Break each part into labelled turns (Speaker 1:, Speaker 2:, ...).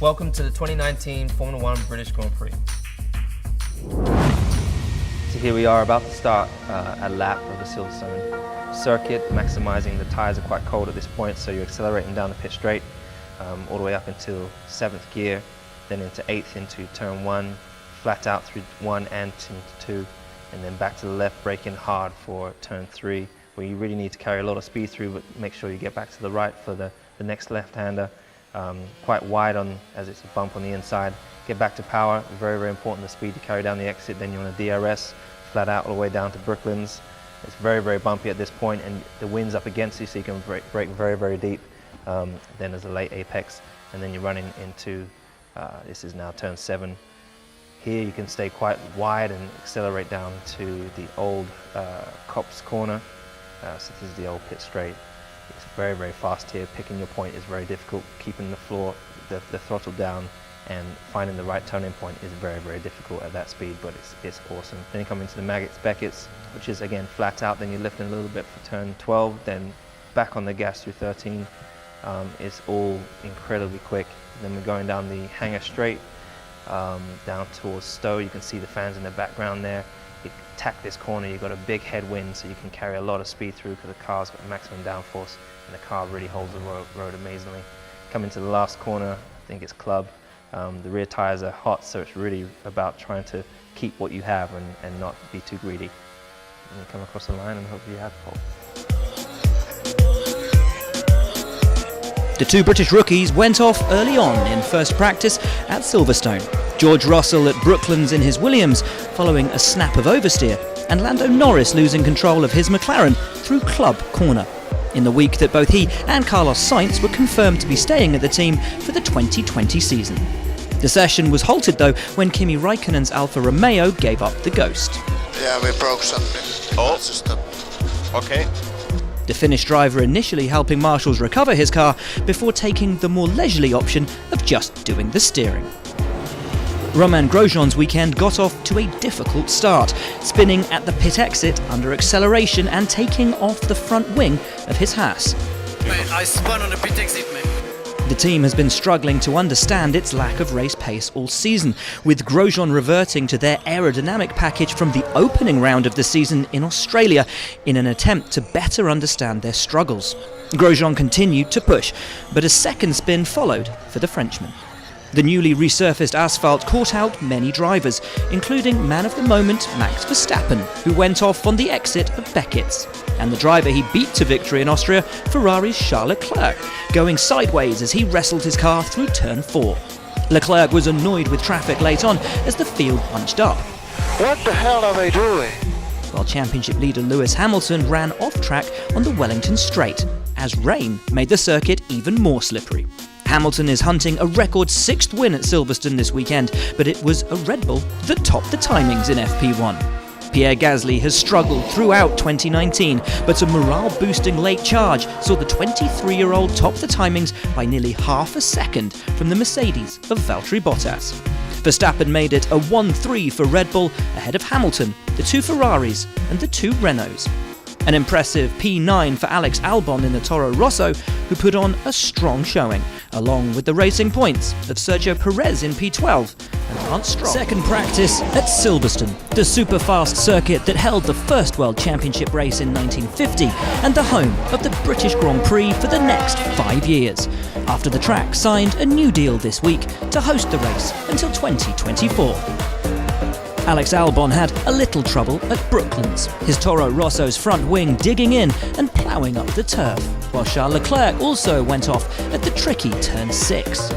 Speaker 1: Welcome to the 2019 Formula One British Grand Prix. So here we are about to start a lap of the Silverstone circuit, maximising. The tyres are quite cold at this point, so you're accelerating down the pit straight all the way up until 7th gear, then into 8th into turn 1, flat out through 1 and into 2, and then back to the left, braking hard for turn 3, where you really need to carry a lot of speed through, but make sure you get back to the right for the next left-hander. Quite wide as it's a bump on the inside. Get back to power, very, very important, the speed to carry down the exit. Then you're on a DRS, flat out all the way down to Brooklands. It's very, very bumpy at this point, and the wind's up against you, so you can brake very, very deep. Then there's a late apex, and then you're running into, this is now turn 7. Here you can stay quite wide and accelerate down to the old Cops corner. So this is the old pit straight. It's very, very fast here. Picking your point is very difficult. Keeping the floor, the throttle down, and finding the right turning point is very, very difficult at that speed, but it's awesome. Then you come into the Beckett's, which is again flat out. Then you're lifting a little bit for turn 12, then back on the gas through 13. It's all incredibly quick. Then we're going down the Hangar Straight, down towards Stowe. You can see the fans in the background there. You tack this corner, you've got a big headwind, so you can carry a lot of speed through because the car's got maximum downforce, and the car really holds the road amazingly. Coming to the last corner, I think it's Club. The rear tyres are hot, so it's really about trying to keep what you have and not be too greedy. And you come across the line and hopefully you have pole.
Speaker 2: The two British rookies went off early on in first practice at Silverstone. George Russell at Brooklands in his Williams following a snap of oversteer, and Lando Norris losing control of his McLaren through Club corner. In the week that both he and Carlos Sainz were confirmed to be staying at the team for the 2020 season. The session was halted though when Kimi Raikkonen's Alfa Romeo gave up the ghost.
Speaker 3: Yeah, we broke something. Okay.
Speaker 2: The Finnish driver initially helping marshals recover his car before taking the more leisurely option of just doing the steering. Romain Grosjean's weekend got off to a difficult start, spinning at the pit exit under acceleration and taking off the front wing of his Haas.
Speaker 4: Mate, I spun on the pit exit, mate.
Speaker 2: The team has been struggling to understand its lack of race pace all season, with Grosjean reverting to their aerodynamic package from the opening round of the season in Australia in an attempt to better understand their struggles. Grosjean continued to push, but a second spin followed for the Frenchman. The newly resurfaced asphalt caught out many drivers, including man of the moment Max Verstappen, who went off on the exit of Beckett's, and the driver he beat to victory in Austria, Ferrari's Charles Leclerc, going sideways as he wrestled his car through turn 4. Leclerc was annoyed with traffic late on as the field bunched up.
Speaker 3: What the hell are they doing?
Speaker 2: While championship leader Lewis Hamilton ran off track on the Wellington Straight, as rain made the circuit even more slippery. Hamilton is hunting a record 6th win at Silverstone this weekend, but it was a Red Bull that topped the timings in FP1. Pierre Gasly has struggled throughout 2019, but a morale-boosting late charge saw the 23-year-old top the timings by nearly half a second from the Mercedes of Valtteri Bottas. Verstappen made it a 1-3 for Red Bull ahead of Hamilton, the 2 Ferraris and the 2 Renaults. An impressive P9 for Alex Albon in the Toro Rosso, who put on a strong showing, along with the racing points of Sergio Perez in P12 and Lance Stroll. Second practice at Silverstone, the super-fast circuit that held the first World Championship race in 1950 and the home of the British Grand Prix for the next 5 years, after the track signed a new deal this week to host the race until 2024. Alex Albon had a little trouble at Brooklands, his Toro Rosso's front wing digging in and ploughing up the turf, while Charles Leclerc also went off at the tricky turn 6.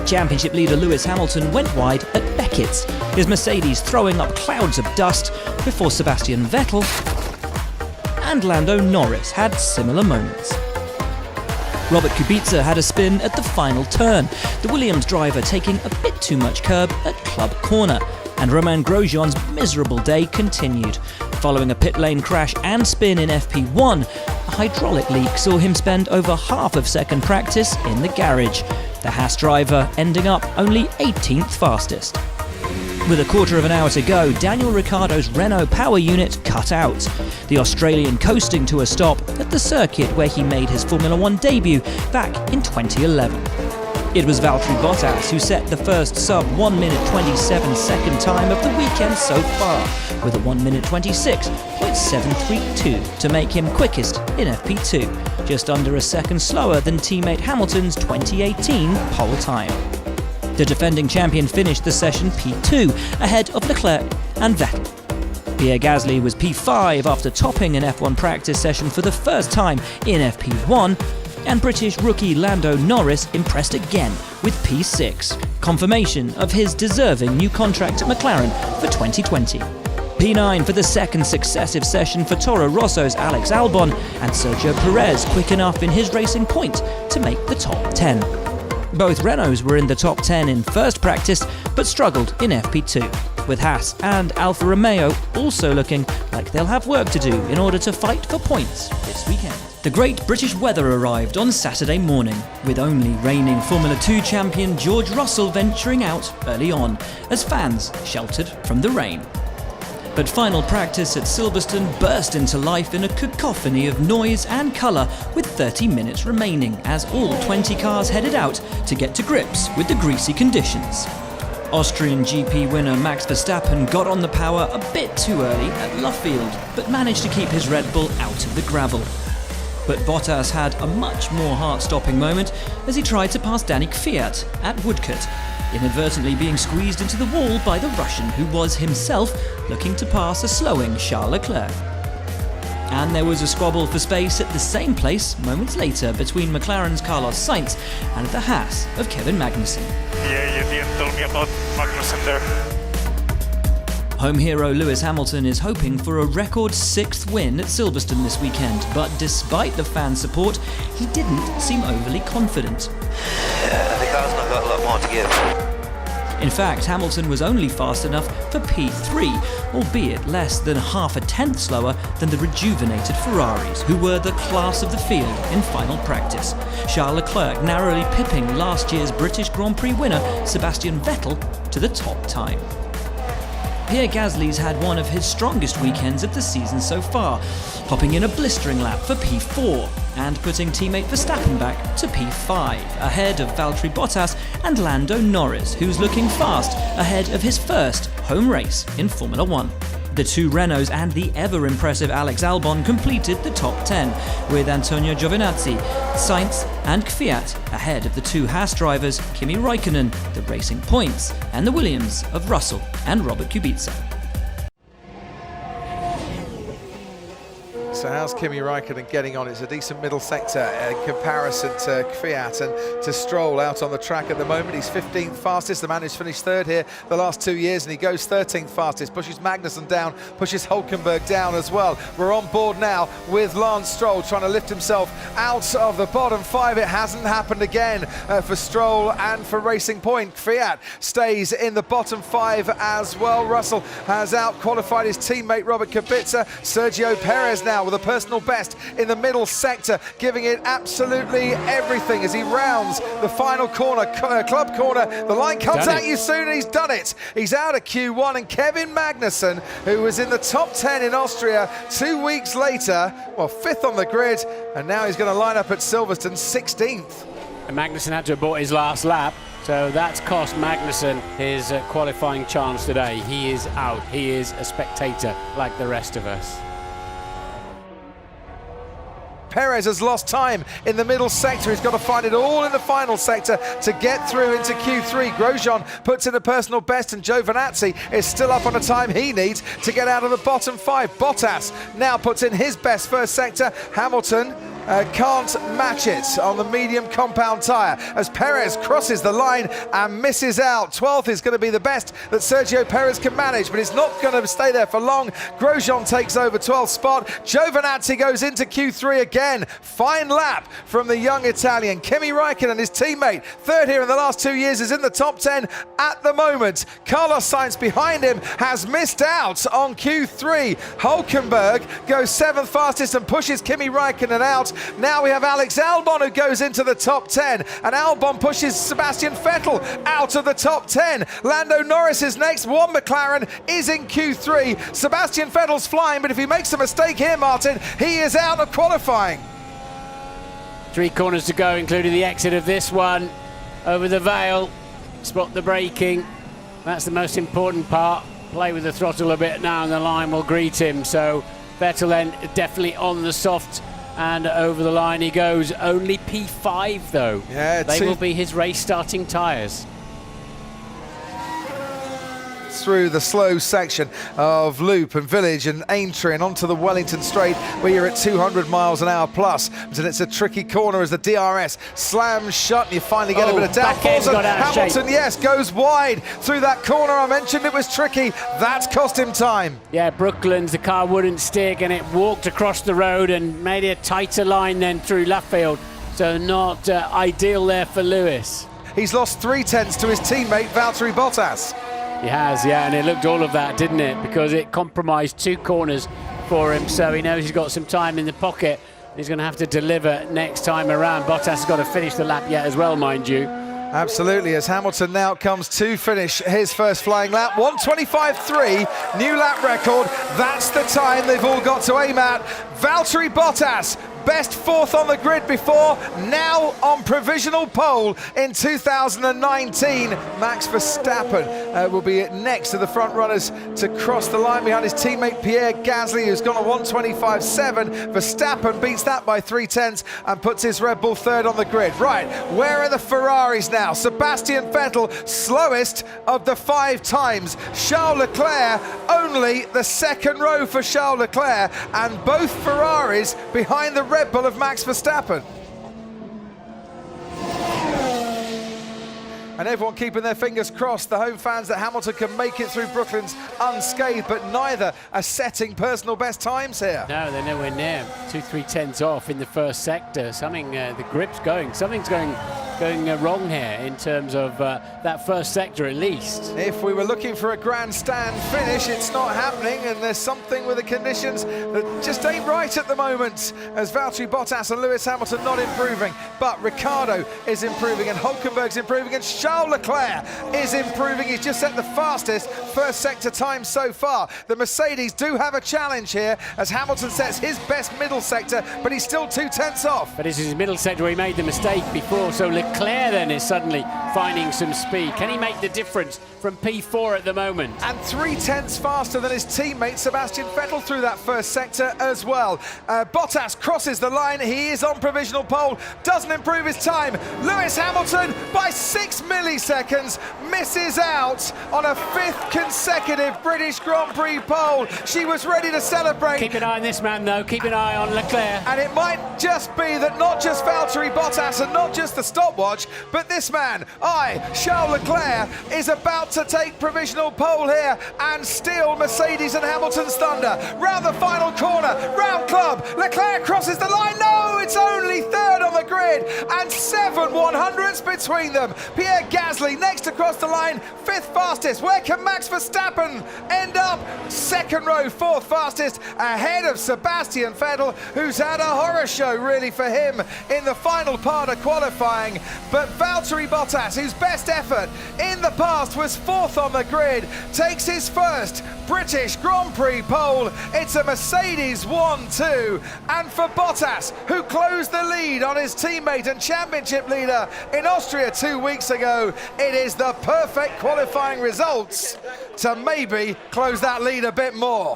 Speaker 2: Championship leader Lewis Hamilton went wide at Beckett's, his Mercedes throwing up clouds of dust before Sebastian Vettel and Lando Norris had similar moments. Robert Kubica had a spin at the final turn, the Williams driver taking a bit too much curb at Club corner, and Romain Grosjean's miserable day continued. Following a pit lane crash and spin in FP1, a hydraulic leak saw him spend over half of second practice in the garage, the Haas driver ending up only 18th fastest. With a quarter of an hour to go, Daniel Ricciardo's Renault power unit cut out, the Australian coasting to a stop at the circuit where he made his Formula One debut back in 2011. It was Valtteri Bottas who set the first sub 1 minute 27 second time of the weekend so far, with a 1 minute 26.732 to make him quickest in FP2, just under a second slower than teammate Hamilton's 2018 pole time. The defending champion finished the session P2, ahead of Leclerc and Vettel. Pierre Gasly was P5 after topping an F1 practice session for the first time in FP1, and British rookie Lando Norris impressed again with P6, confirmation of his deserving new contract at McLaren for 2020. P9 for the second successive session for Toro Rosso's Alex Albon, and Sergio Perez quick enough in his racing point to make the top 10. Both Renaults were in the top 10 in first practice, but struggled in FP2, with Haas and Alfa Romeo also looking like they'll have work to do in order to fight for points this weekend. The great British weather arrived on Saturday morning, with only reigning Formula 2 champion George Russell venturing out early on, as fans sheltered from the rain. But final practice at Silverstone burst into life in a cacophony of noise and colour, with 30 minutes remaining as all 20 cars headed out to get to grips with the greasy conditions. Austrian GP winner Max Verstappen got on the power a bit too early at Luffield, but managed to keep his Red Bull out of the gravel. But Bottas had a much more heart-stopping moment as he tried to pass Danny Kvyat at Woodcote, inadvertently being squeezed into the wall by the Russian, who was himself looking to pass a slowing Charles Leclerc. And there was a squabble for space at the same place moments later between McLaren's Carlos Sainz and the Haas of Kevin Magnussen.
Speaker 5: Yeah, you didn't tell me about Magnussen there.
Speaker 2: Home hero Lewis Hamilton is hoping for a record 6th win at Silverstone this weekend, but despite the fan support, he didn't seem overly confident.
Speaker 3: Yeah, the car's not got a lot more to give.
Speaker 2: In fact, Hamilton was only fast enough for P3, albeit less than half a tenth slower than the rejuvenated Ferraris, who were the class of the field in final practice. Charles Leclerc narrowly pipping last year's British Grand Prix winner Sebastian Vettel to the top time. Pierre Gasly's had one of his strongest weekends of the season so far, popping in a blistering lap for P4 and putting teammate Verstappen back to P5, ahead of Valtteri Bottas and Lando Norris, who's looking fast ahead of his first home race in Formula 1. The two Renaults and the ever-impressive Alex Albon completed the top 10, with Antonio Giovinazzi, Sainz and Kvyat ahead of the two Haas drivers Kimi Raikkonen, the Racing Points, and the Williams of Russell and Robert Kubica.
Speaker 6: So how's Kimi Raikkonen getting on? It's a decent middle sector in comparison to Kvyat and to Stroll out on the track at the moment. He's 15th fastest. The man who's finished third here the last 2 years, and he goes 13th fastest. Pushes Magnussen down, pushes Hülkenberg down as well. We're on board now with Lance Stroll trying to lift himself out of the bottom 5. It hasn't happened again for Stroll and for Racing Point. Kvyat stays in the bottom 5 as well. Russell has out-qualified his teammate Robert Kubica. Sergio Perez now with a personal best in the middle sector, giving it absolutely everything as he rounds the final corner, club corner. The line comes at you soon, and he's done it. He's out of Q1, and Kevin Magnussen, who was in the top 10 in Austria 2 weeks later, well, 5th on the grid, and now he's going to line up at Silverstone 16th.
Speaker 7: And Magnussen had to have bought his last lap, so that's cost Magnussen his qualifying chance today. He is out. He is a spectator like the rest of us.
Speaker 6: Perez has lost time in the middle sector. He's got to find it all in the final sector to get through into Q3. Grosjean puts in a personal best, and Giovinazzi is still up on the time he needs to get out of the bottom 5. Bottas now puts in his best first sector. Hamilton can't match it on the medium compound tyre as Perez crosses the line and misses out. 12th is going to be the best that Sergio Perez can manage, but it's not going to stay there for long. Grosjean takes over 12th spot. Giovinazzi goes into Q3 again. Fine lap from the young Italian. Kimi Raikkonen, his teammate, third here in the last 2 years, is in the top 10 at the moment. Carlos Sainz behind him has missed out on Q3. Hülkenberg goes 7th fastest and pushes Kimi Raikkonen out. Now we have Alex Albon who goes into the top 10, and Albon pushes Sebastian Vettel out of the top 10. Lando Norris is next. One McLaren is in Q3. Sebastian Vettel's flying, but if he makes a mistake here, Martin, he is out of qualifying.
Speaker 7: 3 corners to go, including the exit of this one. over the veil, spot the braking. That's the most important part. Play with the throttle a bit now and the line will greet him. So Vettel then definitely on the soft and over the line he goes. Only P5 though.
Speaker 6: Yeah,
Speaker 7: they will be his race starting tyres.
Speaker 6: Through the slow section of Loop and Village and Aintree and onto the Wellington Straight where you're at 200 miles an hour plus. And it's a tricky corner as the DRS slams shut and you finally get a bit of downforce. Hamilton, yes, goes wide through that corner. I mentioned it was tricky. That's cost him time.
Speaker 7: Yeah, Brooklands, the car wouldn't stick and it walked across the road and made it a tighter line then through Luffield. So not ideal there for Lewis.
Speaker 6: He's lost 3/10 to his teammate Valtteri Bottas.
Speaker 7: He has, yeah, and it looked all of that, didn't it? Because it compromised 2 corners for him, so he knows he's got some time in the pocket. He's going to have to deliver next time around. Bottas has got to finish the lap yet as well, mind you.
Speaker 6: Absolutely, as Hamilton now comes to finish his first flying lap. 1:25.3, new lap record. That's the time they've all got to aim at. Valtteri Bottas, best 4th on the grid before, now on provisional pole in 2019. Max Verstappen will be next to the front runners to cross the line behind his teammate Pierre Gasly, who's gone a 1:25.7. Verstappen beats that by 3/10 and puts his Red Bull 3rd on the grid. Right, where are the Ferraris now? Sebastian Vettel, slowest of the 5 times. Charles Leclerc, only the 2nd row for Charles Leclerc, and both Ferraris behind the Red Bull of Max Verstappen. And everyone keeping their fingers crossed, the home fans, that Hamilton can make it through Brooklands unscathed, but neither are setting personal best times here.
Speaker 7: No, they're nowhere near. 2-3 off in the first sector. Something, the grip's going. Something's going wrong here in terms of that first sector at least.
Speaker 6: If we were looking for a grandstand finish, it's not happening, and there's something with the conditions that just ain't right at the moment, as Valtteri Bottas and Lewis Hamilton not improving, but Ricciardo is improving and Hulkenberg's improving and Charles Leclerc is improving. He's just set the fastest first sector time so far. The Mercedes do have a challenge here as Hamilton sets his best middle sector, but he's still 2/10 off.
Speaker 7: But this is his middle sector where he made the mistake before, so Leclerc then is suddenly finding some speed. Can he make the difference from P4 at the moment?
Speaker 6: And 3/10 faster than his teammate Sebastian Vettel through that first sector as well. Bottas crosses the line. He is on provisional pole. Doesn't improve his time. Lewis Hamilton by 6 milliseconds misses out on a 5th consecutive British Grand Prix pole. She was ready to celebrate.
Speaker 7: Keep an eye on this man though. Keep an eye on Leclerc.
Speaker 6: And it might just be that not just Valtteri Bottas and not just the stopwatch, but this man, Charles Leclerc, is about to take provisional pole here and steal Mercedes and Hamilton's thunder. Round the final corner, round club, Leclerc crosses the line. No, it's only 3rd on the grid and 7 100ths between them. Pierre Gasly next across the line, 5th fastest. Where can Max Verstappen end up? 2nd row, 4th fastest, ahead of Sebastian Vettel, who's had a horror show really for him in the final part of qualifying. But Valtteri Bottas, whose best effort in the past was 4th on the grid, takes his first British Grand Prix pole. It's a Mercedes 1-2, and for Bottas, who closed the lead on his teammate and championship leader in Austria 2 weeks ago, it is the perfect qualifying results to maybe close that lead a bit more.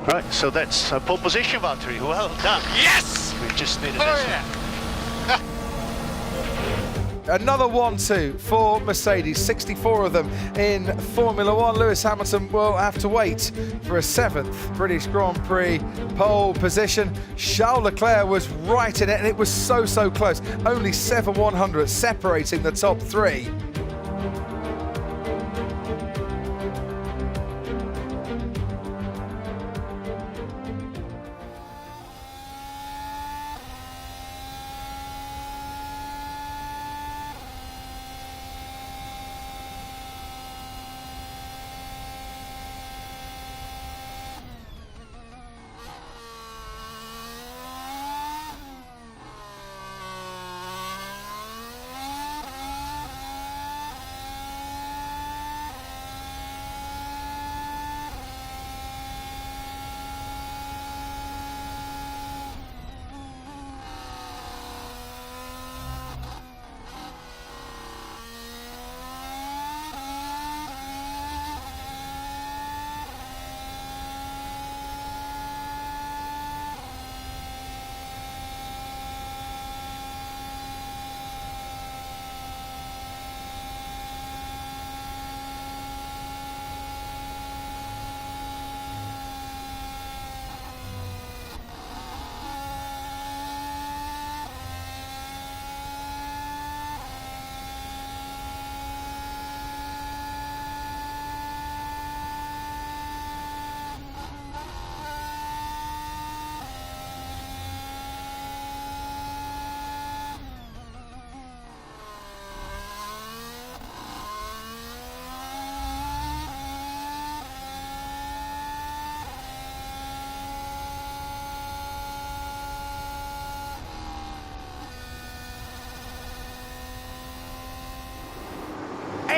Speaker 8: Right, so that's a pole position, Valtteri. Well done.
Speaker 5: Yes!
Speaker 8: We just needed
Speaker 5: Oh,
Speaker 8: this.
Speaker 5: yeah.
Speaker 6: Another 1-2 for Mercedes, 64 of them in Formula One. Lewis Hamilton will have to wait for a 7th British Grand Prix pole position. Charles Leclerc was right in it, and it was so close. Only 7 100ths separating the top 3.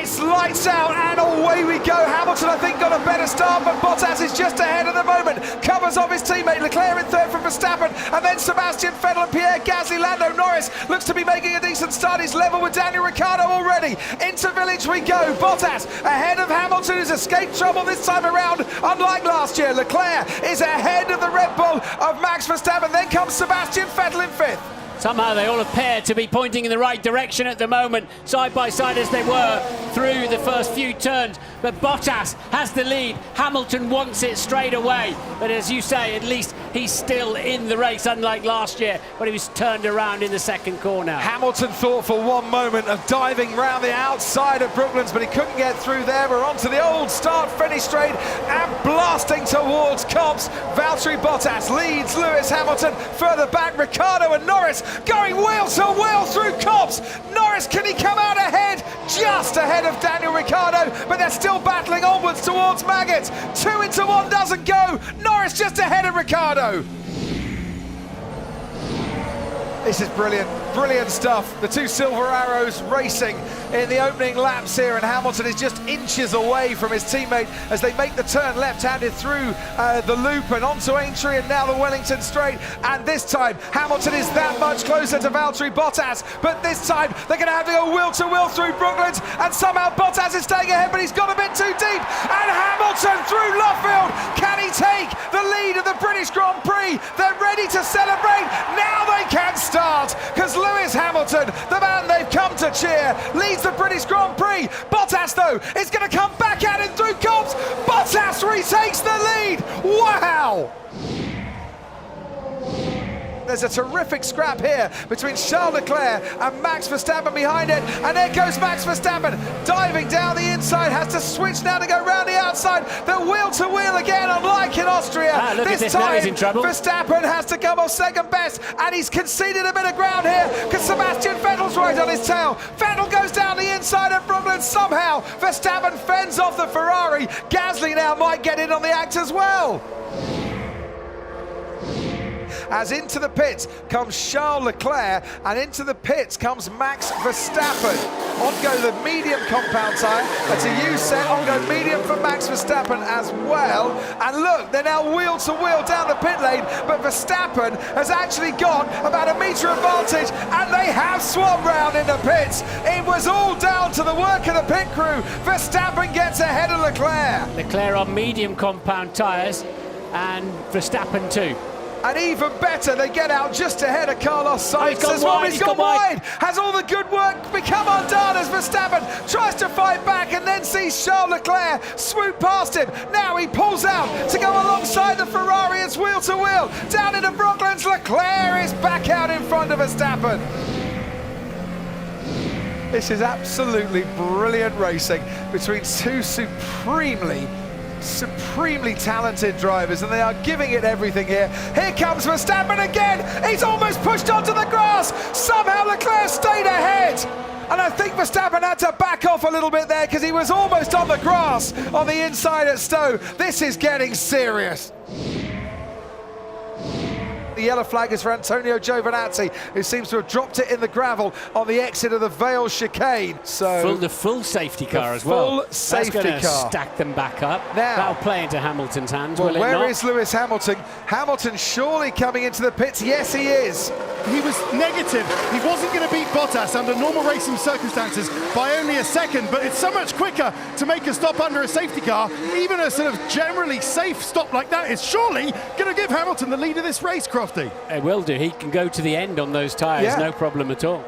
Speaker 6: It's lights out and away we go. Hamilton, I think, got a better start, but Bottas is just ahead at the moment. Covers off his teammate Leclerc in third from Verstappen, and then Sebastian Vettel and Pierre Gasly. Lando Norris looks to be making a decent start. He's level with Daniel Ricciardo already. Into Village we go. Bottas ahead of Hamilton, who's escaped trouble this time around, unlike last year. Leclerc is ahead of the Red Bull of Max Verstappen. Then comes Sebastian Vettel in fifth.
Speaker 7: Somehow they all appear to be pointing in the right direction at the moment, side by side as they were through the first few turns. But Bottas has the lead. Hamilton wants it straight away. But as you say, at least he's still in the race, unlike last year when he was turned around in the second corner.
Speaker 6: Hamilton thought for one moment of diving round the outside of Brooklands, but he couldn't get through there. We're onto the old start-finish straight and blasting towards Copse. Valtteri Bottas leads Lewis Hamilton. Further back, Ricciardo and Norris going wheel to wheel through Copse. Norris, can he come out ahead? Just ahead of Daniel Ricciardo, but they're still battling onwards towards Maggots. 2 into 1 doesn't go. Norris just ahead of Ricciardo. This is brilliant, brilliant stuff. The two Silver Arrows racing in the opening laps here, and Hamilton is just inches away from his teammate as they make the turn left-handed through the loop and onto Aintree and now the Wellington Straight. And this time, Hamilton is that much closer to Valtteri Bottas, but this time they're going to have to go wheel-to-wheel through Brooklands, and somehow Bottas is staying ahead, but he's got a bit too deep. And Hamilton through Luffield. Can he take the lead of the British Grand Prix? They're ready to celebrate. Now they can start, because Lewis Hamilton, the man they've come to cheer, leads the British Grand Prix. Bottas, though, is going to come back at him through Copse. Bottas retakes the lead. Wow! There's a terrific scrap here between Charles Leclerc and Max Verstappen behind it, and there goes Max Verstappen diving down the inside, has to switch now to go round the outside. They're wheel to wheel again, unlike in Austria. This time
Speaker 7: he's in trouble.
Speaker 6: Verstappen has to come off second best, and he's conceded a bit of ground here because Sebastian Vettel's right on his tail. Vettel goes down the inside of Brooklands. Somehow Verstappen fends off the Ferrari. Gasly now might get in on the act as well. As into the pits comes Charles Leclerc, and into the pits comes Max Verstappen. On go the medium compound tyre. That's a U set. On go medium for Max Verstappen as well. And look, they're now wheel to wheel down the pit lane, but Verstappen has actually got about a metre advantage, and they have swapped round in the pits. It was all down to the work of the pit crew. Verstappen gets ahead of Leclerc.
Speaker 7: Leclerc on medium compound tyres, and Verstappen too.
Speaker 6: And even better, they get out just ahead of Carlos Sainz.
Speaker 7: He's gone wide.
Speaker 6: Has all the good work become undone as Verstappen tries to fight back and then sees Charles Leclerc swoop past him. Now he pulls out to go alongside the Ferrari. It's wheel to wheel down into Brooklands. Leclerc is back out in front of Verstappen. This is absolutely brilliant racing between two supremely talented drivers, and they are giving it everything here. Here comes Verstappen again. He's almost pushed onto the grass. Somehow Leclerc stayed ahead. And I think Verstappen had to back off a little bit there because he was almost on the grass on the inside at Stowe. This is getting serious. The yellow flag is for Antonio Giovinazzi, who seems to have dropped it in the gravel on the exit of the Vale chicane. So
Speaker 7: the full safety car as well.
Speaker 6: Full safety car.
Speaker 7: That's going to stack them back up.
Speaker 6: Now,
Speaker 7: that'll play into Hamilton's hands,
Speaker 6: well,
Speaker 7: will it not?
Speaker 6: where is Lewis Hamilton? Hamilton surely coming into the pits. Yes, he is.
Speaker 9: He was negative. He wasn't going to beat Bottas under normal racing circumstances by only a second, but it's so much quicker to make a stop under a safety car. Even a sort of generally safe stop like that is surely going to give Hamilton the lead of this race, Crofty.
Speaker 7: It will do. He can go to the end on those tyres, no problem at all.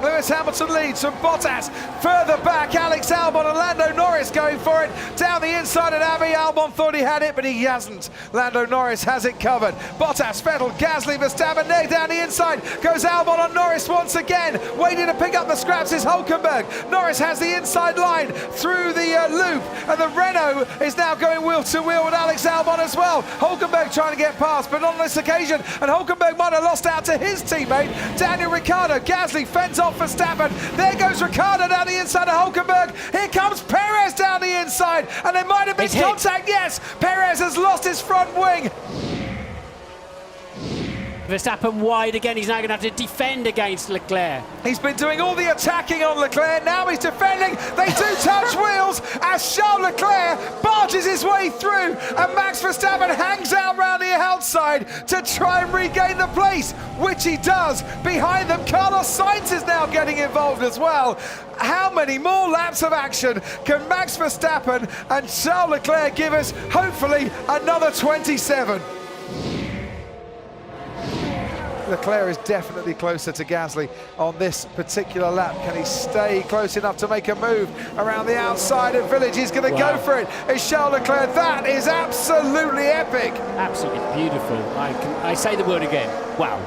Speaker 6: Lewis Hamilton leads from Bottas. Further back, Alex Albon and Lando Norris going for it. Down the inside of Abbey. Albon thought he had it, but he hasn't. Lando Norris has it covered. Bottas, Vettel, Gasly, Verstappen, there down the inside. Goes Albon on Norris once again. Waiting to pick up the scraps is Hulkenberg. Norris has the inside line through the loop, and the Renault is now going wheel to wheel with Alex Albon as well. Hulkenberg trying to get past, but on this occasion, and Hulkenberg might have lost out to his teammate, Daniel Ricciardo. Gasly fends off Verstappen. There goes Ricciardo down the inside of Hulkenberg. Here comes Perez down the inside, and there might have been contact. Yes, Perez has lost his front wing.
Speaker 7: Verstappen wide again. He's now going to have to defend against Leclerc.
Speaker 6: He's been doing all the attacking on Leclerc, now he's defending. They do touch wheels as Charles Leclerc barges his way through, and Max Verstappen hangs out round the outside to try and regain the place, which he does. Behind them, Carlos Sainz is now getting involved as well. How many more laps of action can Max Verstappen and Charles Leclerc give us? Hopefully another 27. Leclerc is definitely closer to Gasly on this particular lap. Can he stay close enough to make a move around the outside of Village? He's going to go for it. It's Charles Leclerc. That is absolutely epic.
Speaker 7: Absolutely beautiful. I say the word again. Wow.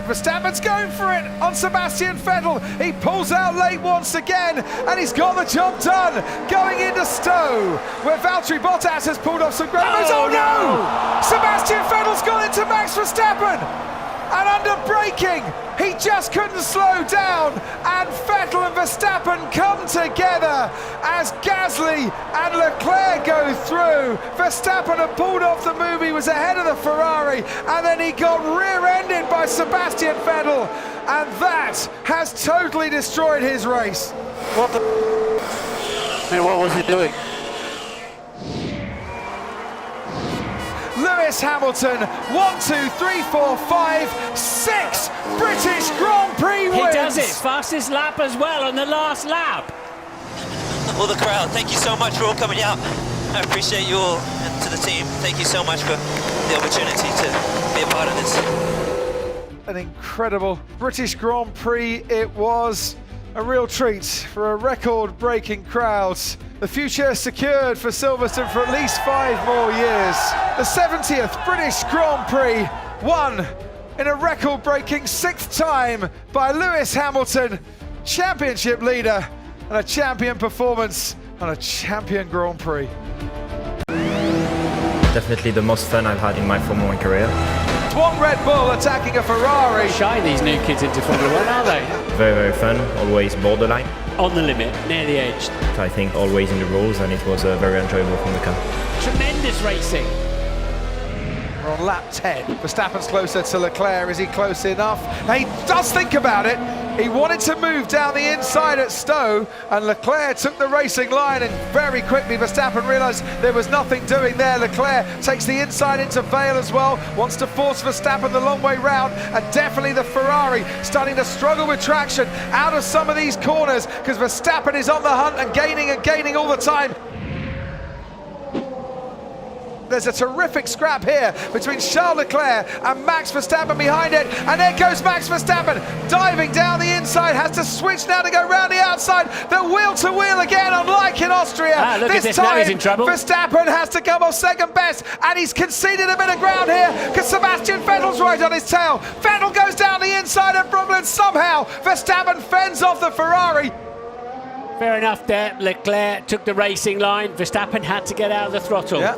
Speaker 6: Verstappen's going for it on Sebastian Vettel. He pulls out late once again, and he's got the job done. Going into Stowe, where Valtteri Bottas has pulled off some great moves. Oh no! Sebastian Vettel's gone into Max Verstappen, and under braking, he just couldn't slow down, and Vettel and Verstappen come together as Gasly and Leclerc go through. Verstappen had pulled off the move, he was ahead of the Ferrari, and then he got rear-ended by Sebastian Vettel, and that has totally destroyed his race.
Speaker 8: What the... Man, what was he doing?
Speaker 6: Lewis Hamilton, 1, 2, 3, 4, 5, 6 British Grand Prix wins.
Speaker 7: He does it, fastest lap as well on the last lap.
Speaker 3: All the crowd, thank you so much for all coming out. I appreciate you all, and to the team, thank you so much for the opportunity to be a part of this.
Speaker 6: An incredible British Grand Prix it was. A real treat for a record-breaking crowd. The future secured for Silverstone for at least 5 more years. The 70th British Grand Prix, won in a record-breaking 6th time by Lewis Hamilton, championship leader, and a champion performance on a champion Grand Prix.
Speaker 1: Definitely the most fun I've had in my Formula 1 career.
Speaker 6: One Red Bull attacking a Ferrari.
Speaker 7: Shy these new kids into Formula 1, are they?
Speaker 1: Very, very fun, always borderline.
Speaker 7: On the limit, near the edge.
Speaker 1: I think always in the rules, and it was very enjoyable from the car.
Speaker 7: Tremendous racing.
Speaker 6: We're on lap 10. Verstappen's closer to Leclerc. Is he close enough? He does think about it. He wanted to move down the inside at Stowe, and Leclerc took the racing line, and very quickly Verstappen realised there was nothing doing there. Leclerc takes the inside into Vale as well, wants to force Verstappen the long way round, and definitely the Ferrari starting to struggle with traction out of some of these corners because Verstappen is on the hunt and gaining all the time. There's a terrific scrap here between Charles Leclerc and Max Verstappen behind it, and there goes Max Verstappen diving down the inside, has to switch now to go round the outside. The wheel to wheel again, unlike in Austria.
Speaker 7: This time, now he's in trouble.
Speaker 6: Verstappen has to come off second best, and he's conceded a bit of ground here because Sebastian Vettel's right on his tail. Vettel goes down the inside of Brooklyn somehow. Verstappen fends off the Ferrari.
Speaker 7: Fair enough there. Leclerc took the racing line. Verstappen had to get out of the throttle.
Speaker 6: Yeah.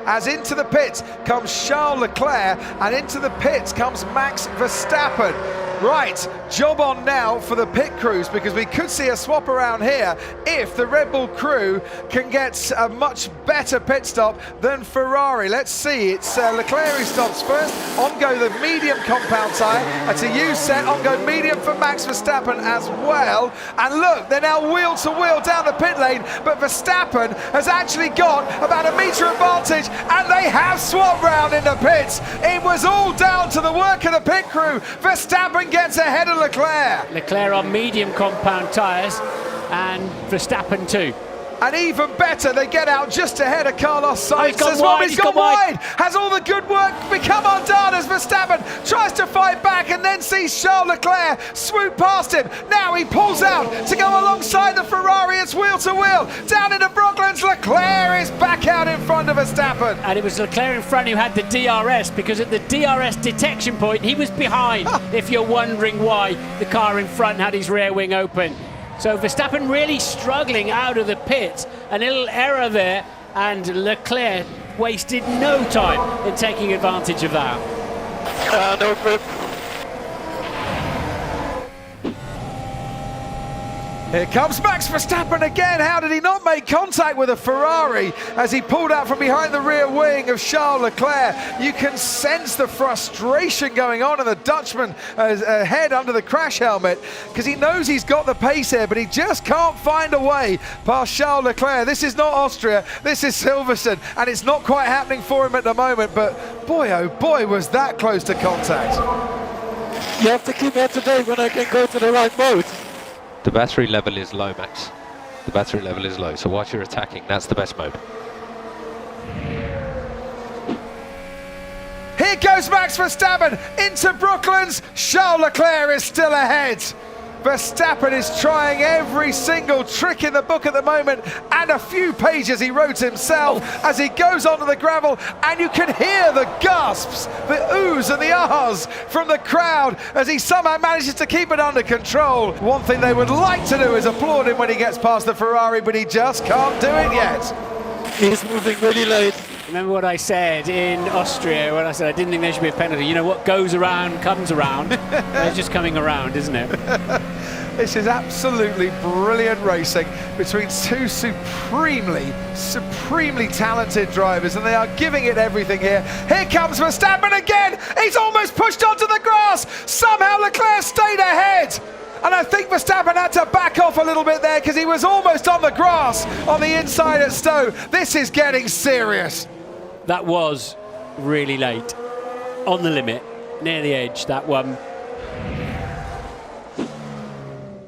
Speaker 6: As into the pits comes Charles Leclerc, and into the pits comes Max Verstappen. Right, job on now for the pit crews, because we could see a swap around here if the Red Bull crew can get a much better pit stop than Ferrari. Let's see, it's Leclerc who stops first. On go the medium compound tyre. That's a U set, on go medium for Max Verstappen as well. And look, they're now wheel to wheel down the pit lane, but Verstappen has actually got about a metre advantage, and they have swapped round in the pits. It was all down to the work of the pit crew. Verstappen gets ahead of Leclerc.
Speaker 7: Leclerc on medium compound tyres, and Verstappen too.
Speaker 6: And even better, they get out just ahead of Carlos Sainz as well. He's gone wide. Has all the good work become undone as Verstappen tries to fight back and then sees Charles Leclerc swoop past him. Now he pulls out to go alongside the Ferrari. It's wheel to wheel down into Brooklands. Leclerc is back out in front of Verstappen.
Speaker 7: And it was Leclerc in front who had the DRS, because at the DRS detection point he was behind. If you're wondering why the car in front had his rear wing open. So Verstappen really struggling out of the pit. A little error there, and Leclerc wasted no time in taking advantage of that.
Speaker 8: No grip.
Speaker 6: Here comes Max Verstappen again. How did he not make contact with a Ferrari as he pulled out from behind the rear wing of Charles Leclerc? You can sense the frustration going on in the Dutchman head under the crash helmet because he knows he's got the pace here, but he just can't find a way past Charles Leclerc. This is not Austria, this is Silverstone, and it's not quite happening for him at the moment, but boy, oh boy, was that close to contact.
Speaker 10: You have to keep it today when I can go to the right mode.
Speaker 11: The battery level is low, Max. The battery level is low, so whilst you're attacking, that's the best mode.
Speaker 6: Here goes Max Verstappen into Brooklands. Charles Leclerc is still ahead. Verstappen is trying every single trick in the book at the moment, and a few pages he wrote himself as he goes onto the gravel, and you can hear the gasps, the oohs and the ahs from the crowd as he somehow manages to keep it under control. One thing they would like to do is applaud him when he gets past the Ferrari, but he just can't do it yet.
Speaker 10: He's moving really late.
Speaker 7: Remember what I said in Austria when I said I didn't think there should be a penalty? You know, what goes around comes around. It's just coming around, isn't it?
Speaker 6: This is absolutely brilliant racing between two supremely talented drivers, and they are giving it everything here. Here comes Verstappen again. He's almost pushed onto the grass. Somehow Leclerc stayed ahead. And I think Verstappen had to back off a little bit there because he was almost on the grass on the inside at Stowe. This is getting serious.
Speaker 7: That was really late. On the limit, near the edge, that one.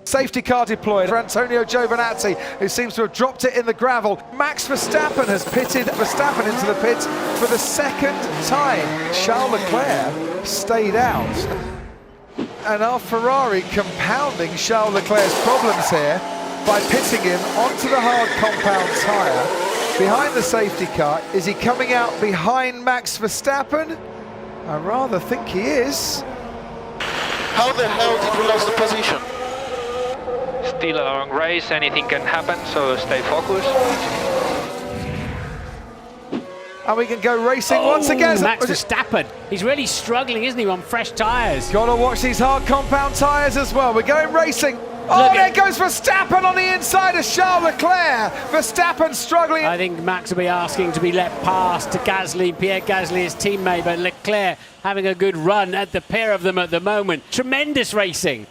Speaker 6: Safety car deployed for Antonio Giovinazzi, who seems to have dropped it in the gravel. Max Verstappen has pitted Verstappen into the pits for the second time. Charles Leclerc stayed out. And our Ferrari compounding Charles Leclerc's problems here by pitting him onto the hard compound tyre behind the safety car. Is he coming out behind Max Verstappen? I rather think he is.
Speaker 10: How the hell did we lose the position?
Speaker 11: Still a long race, anything can happen, so stay focused.
Speaker 6: And we can go racing once again.
Speaker 7: Max Verstappen. He's really struggling, isn't he, on fresh tyres?
Speaker 6: Got to watch these hard compound tyres as well. We're going racing. Oh, there goes Verstappen on the inside of Charles Leclerc. Verstappen struggling.
Speaker 7: I think Max will be asking to be let past to Gasly, Pierre Gasly, his teammate, but Leclerc having a good run at the pair of them at the moment. Tremendous racing.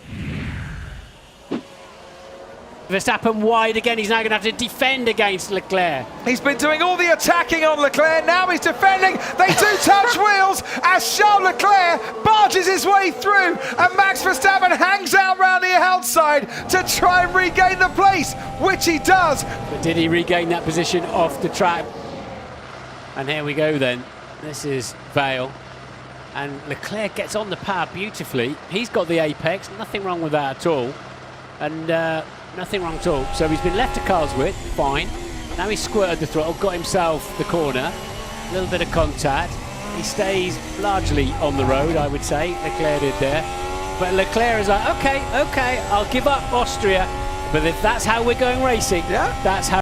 Speaker 7: Verstappen wide again. He's now going to have to defend against Leclerc.
Speaker 6: He's been doing all the attacking on Leclerc. Now he's defending. They do touch wheels as Charles Leclerc barges his way through, and Max Verstappen hangs out round the outside to try and regain the place, which he does.
Speaker 7: But did he regain that position off the track? And here we go then. This is Vale. And Leclerc gets on the power beautifully. He's got the apex. Nothing wrong with that at all. And nothing wrong at all. So he's been left to car's width, fine. Now he's squirted the throttle, got himself the corner, a little bit of contact. He stays largely on the road, I would say. Leclerc did there. But Leclerc is like, okay, I'll give up Austria. But if that's how we're going racing, that's how.